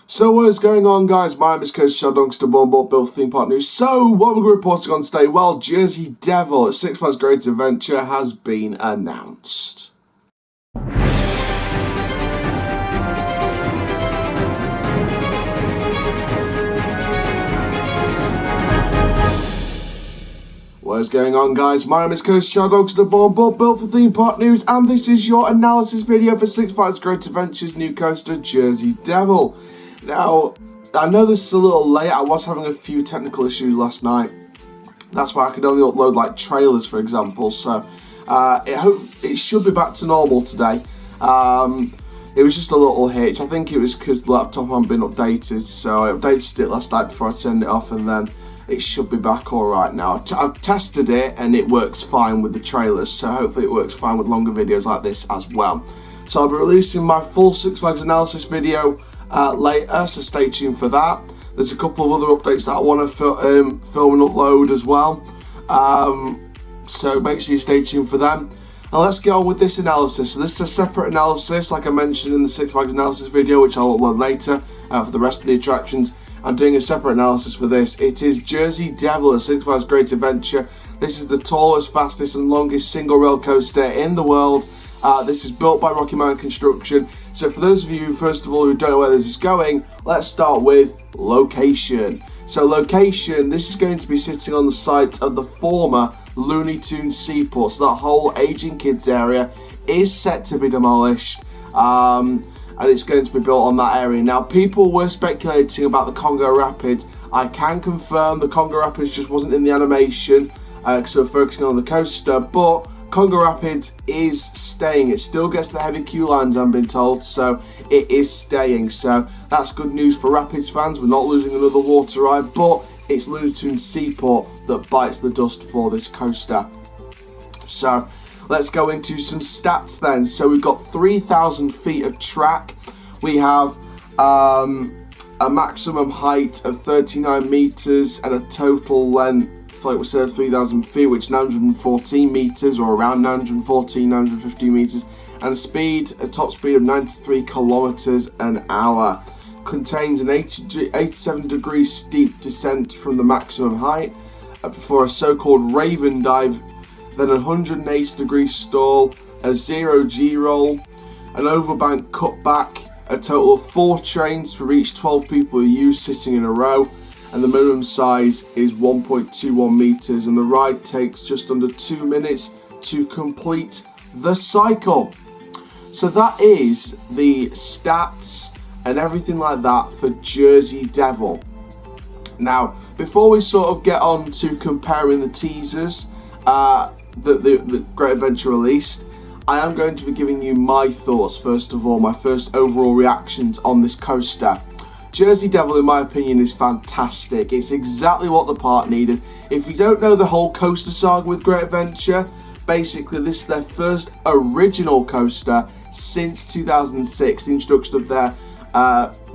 So what is going on, guys? My name is Coach Sheldonster, born built for Theme Park News. So what we're reporting on today, well, Jersey Devil at Six Flags Great Adventure has been announced. What is going on, guys? My name is Coach Sheldonster, born built for Theme Park News, and this is your analysis video for Six Flags Great Adventure's new coaster, Jersey Devil. Now, I know this is a little late. I was having a few technical issues last night. That's why I could only upload like trailers, for example. So it should be back to normal today. It was just a little hitch. I think it was because the laptop hadn't been updated. So I updated it last night before I turned it off, and then it should be back all right now. I've tested it and it works fine with the trailers. So hopefully it works fine with longer videos like this as well. So I'll be releasing my full Six Flags analysis video later, so stay tuned for that. There's a couple of other updates that I want to film and upload as well, so make sure you stay tuned for them. And let's get on with this analysis. So this is a separate analysis, like I mentioned in the Six Flags analysis video, which I'll upload later for the rest of the attractions. I'm doing a separate analysis for this. It is Jersey Devil at Six Flags Great Adventure. This is the tallest, fastest and longest single rail coaster in the world. This is built by Rocky Mountain Construction. So for those of you, first of all, who don't know where this is going, let's start with location. So location, this is going to be sitting on the site of the former Looney Tunes Seaport. So that whole aging kids area is set to be demolished, and it's going to be built on that area. Now, people were speculating about the Congo Rapids. I can confirm the Congo Rapids just wasn't in the animation, because we're focusing on the coaster, but Congo Rapids is staying. It still gets the heavy queue lines, I've been told, so it is staying. So that's good news for Rapids fans. We're not losing another water ride, but it's Looney Tunes Seaport that bites the dust for this coaster. So let's go into some stats then. So we've got 3,000 feet of track. We have a maximum height of 39 meters and a total length, like we said, 3,000 feet, which is 914 meters, or around 914, 915 meters, and a top speed of 93 kilometers an hour. Contains an 87 degree steep descent from the maximum height before a so-called Raven dive, then a 180 degree stall, a 0G roll, an overbank cutback, a total of 4 trains for each 12 people who use sitting in a row, and the minimum size is 1.21 meters, and the ride takes just under 2 minutes to complete the cycle. So that is the stats and everything like that for Jersey Devil. Now, before we sort of get on to comparing the teasers that the Great Adventure released, I am going to be giving you my thoughts, first of all, my first overall reactions on this coaster. Jersey Devil, in my opinion, is fantastic. It's exactly what the park needed. If you don't know the whole coaster saga with Great Adventure, basically this is their first original coaster since 2006, the introduction of their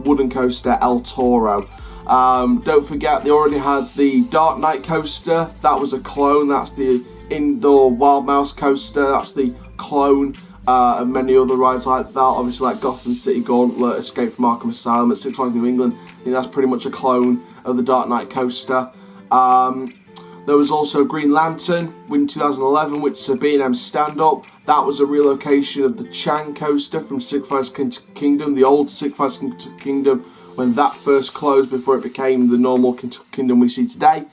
wooden coaster, El Toro. Don't forget, they already had the Dark Knight coaster. That was a clone. That's the indoor Wild Mouse coaster. That's the clone. And many other rides like that, obviously like Gotham City Gauntlet, Escape from Arkham Asylum at Six Flags New England. I think that's pretty much a clone of the Dark Knight coaster. There was also Green Lantern in 2011, which is a B&M stand-up. That was a relocation of the Chang coaster from Six Flags Kentucky Kingdom, the old Six Flags Kentucky Kingdom, when that first closed before it became the normal Kentucky Kingdom we see today.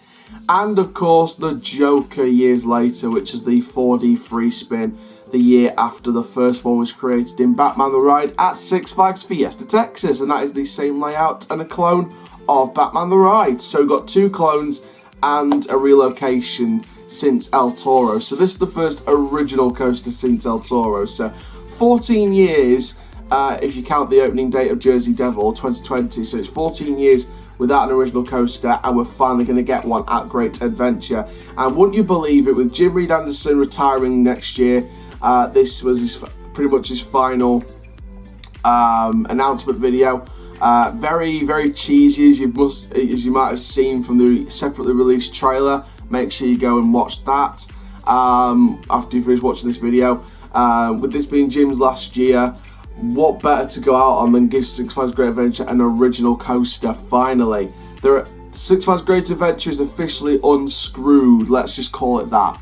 And of course the Joker years later, which is the 4D free spin the year after the first one was created in Batman the Ride at Six Flags Fiesta, Texas, and that is the same layout and a clone of Batman the Ride. So we've got 2 clones and a relocation since El Toro. So this is the first original coaster since El Toro. So 14 years if you count the opening date of Jersey Devil 2020. So it's 14 years without an original coaster, and we're finally going to get one at Great Adventure. And wouldn't you believe it, with Jim Reed Anderson retiring next year, this was pretty much his final announcement video. Very, very cheesy, as you might have seen from the separately released trailer. Make sure you go and watch that after you finish watching this video. With this being Jim's last year, what better to go out on than give Six Flags Great Adventure an original coaster, finally. Six Flags Great Adventure is officially unscrewed, let's just call it that.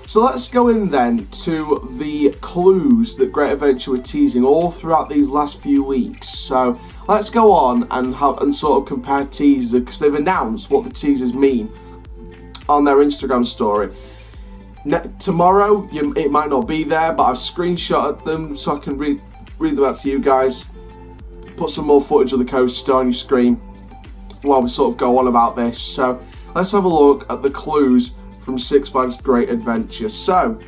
So let's go in then to the clues that Great Adventure were teasing all throughout these last few weeks. So let's go on and sort of compare teasers, because they've announced what the teasers mean on their Instagram story. Tomorrow, it might not be there, but I've screenshotted them so I can read them out to you guys. Put some more footage of the coaster on your screen while we sort of go on about this. So let's have a look at the clues from Six Flags Great Adventure. So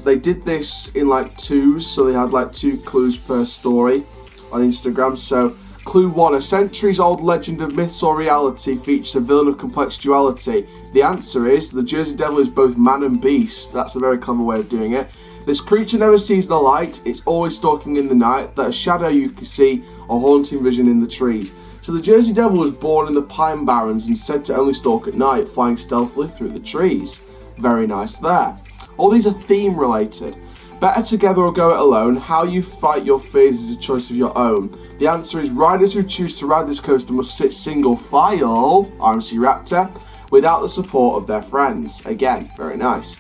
they did this in like twos, so they had like 2 clues per story on Instagram. So clue 1, a centuries-old legend of myths or reality features a villain of complex duality. The answer is the Jersey Devil is both man and beast. That's a very clever way of doing it. This creature never sees the light. It's always stalking in the night. That a shadow you can see, a haunting vision in the trees. So the Jersey Devil was born in the Pine Barrens and said to only stalk at night, flying stealthily through the trees. Very nice there. All these are theme related. Better together or go it alone. How you fight your fears is a choice of your own. The answer is riders who choose to ride this coaster must sit single file, RMC Raptor, without the support of their friends. Again, very nice.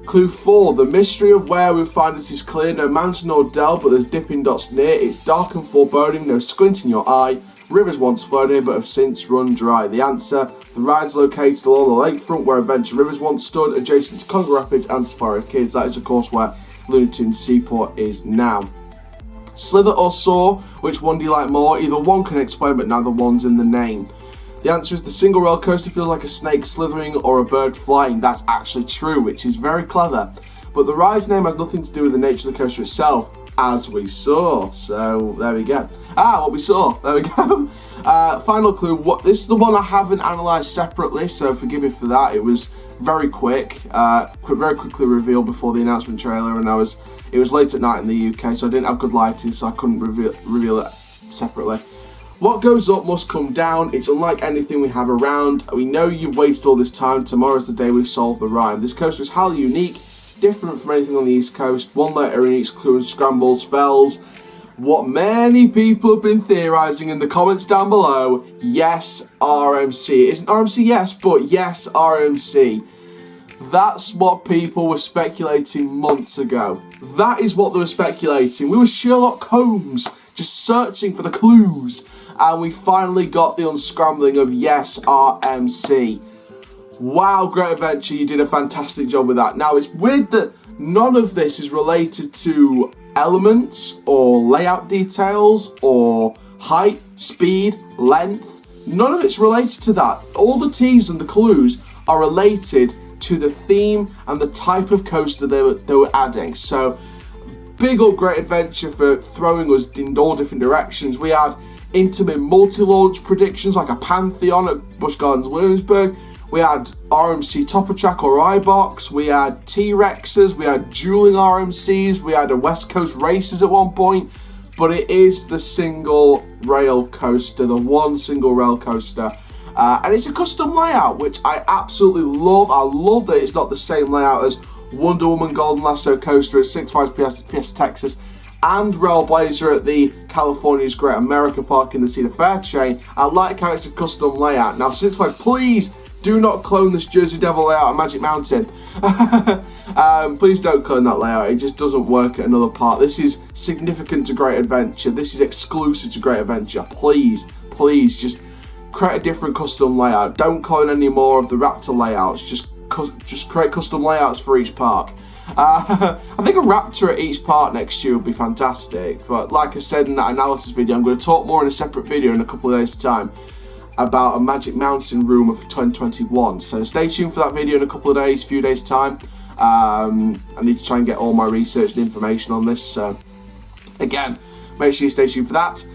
Clue 4, the mystery of where we find it is clear. No mountain or dell, but there's dipping dots near. It's dark and foreboding, no squint in your eye. Rivers once flowed here, but have since run dry. The answer, the ride's located along the lakefront where Adventure Rivers once stood, adjacent to Congo Rapids and Safari Kids. That is, of course, where Looney Tunes Seaport is now. Slither or soar, which one do you like more? Either one can explain, but neither one's in the name. The answer is the single rail coaster feels like a snake slithering or a bird flying. That's actually true, which is very clever. But the ride's name has nothing to do with the nature of the coaster itself, as we saw. So there we go. What we saw. There we go. Final clue. This is the one I haven't analysed separately, so forgive me for that. It was very quick, very quickly revealed before the announcement trailer, and it was late at night in the UK, so I didn't have good lighting, so I couldn't reveal it separately. What goes up must come down. It's unlike anything we have around. We know you've waited all this time. Tomorrow's the day we solve the rhyme. This coaster is highly unique, different from anything on the East Coast. One letter in each clue and scramble spells what many people have been theorising in the comments down below. Yes, RMC. It isn't RMC yes, but yes, RMC. That's what people were speculating months ago. That is what they were speculating. We were Sherlock Holmes, just searching for the clues. And we finally got the unscrambling of yes, RMC. Wow, Great Adventure, you did a fantastic job with that. Now, it's weird that none of this is related to elements or layout details or height, speed, length. None of it's related to that. All the teasers and the clues are related to the theme and the type of coaster they were adding. So, big up Great Adventure for throwing us in all different directions. We had intimate multi-launch predictions like a Pantheon at Busch Gardens Williamsburg. We had RMC Topper Track or iBox. We had T-Rexes. We had dueling RMCs. We had a West Coast Races at one point. But it is the single rail coaster, the one single rail coaster. And it's a custom layout, which I absolutely love. I love that it's not the same layout as Wonder Woman Golden Lasso coaster at Six Flags Fiesta Texas and Railblazer at the California's Great America Park in the Cedar Fair chain. I like how it's a custom layout. Now, Six Flags, please do not clone this Jersey Devil layout at Magic Mountain. Please don't clone that layout. It just doesn't work at another park. This is significant to Great Adventure. This is exclusive to Great Adventure. Please, please, just create a different custom layout. Don't clone any more of the Raptor layouts. Just create custom layouts for each park. I think a Raptor at each park next year would be fantastic. But like I said in that analysis video, I'm going to talk more in a separate video in a couple of days' time about a Magic Mountain room of 2021. So stay tuned for that video in a couple of days, few days' time. I need to try and get all my research and information on this. So again, make sure you stay tuned for that.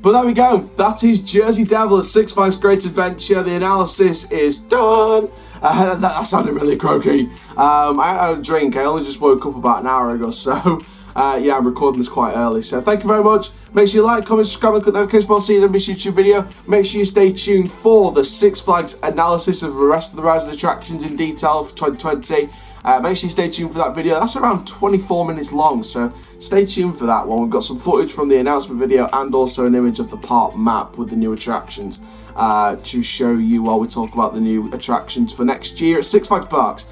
But there we go. That is Jersey Devil at Six Flags Great Adventure. The analysis is done. That sounded really croaky. I had a drink. I only just woke up about an hour ago. So, yeah, I'm recording this quite early. So, thank you very much. Make sure you like, comment, subscribe, and click the notification bell to see the next YouTube video. Make sure you stay tuned for the Six Flags analysis of the rest of the rides and attractions in detail for 2020. Make sure you stay tuned for that video. That's around 24 minutes long, so stay tuned for that one. We've got some footage from the announcement video and also an image of the park map with the new attractions to show you while we talk about the new attractions for next year at Six Flags Parks.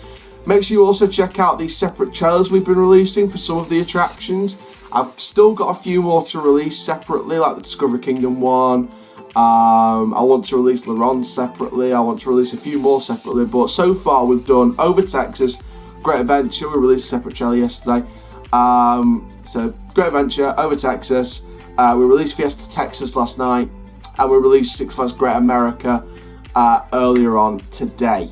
Make sure you also check out these separate trailers we've been releasing for some of the attractions. I've still got a few more to release separately, like the Discovery Kingdom one. I want to release Laron separately. I want to release a few more separately, but so far we've done Over Texas, Great Adventure. We released a separate trailer yesterday. So Great Adventure, Over Texas. We released Fiesta Texas last night, and we released Six Flags Great America earlier on today.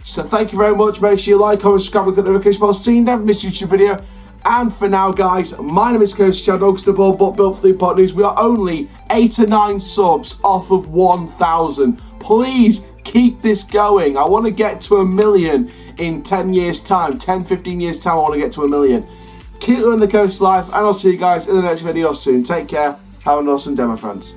So thank you very much. Make sure you like, comment, subscribe, and click the notification bell so you never miss a YouTube video. And for now, guys, my name is Coach Chad August, the ball built for Theme Park News. We are only 8 or 9 subs off of 1,000. Please keep this going. I want to get to 1 million in 10 years' time. 10, 15 years' time, I want to get to 1 million. Keep living the coast life, and I'll see you guys in the next video soon. Take care. Have an awesome day, my friends.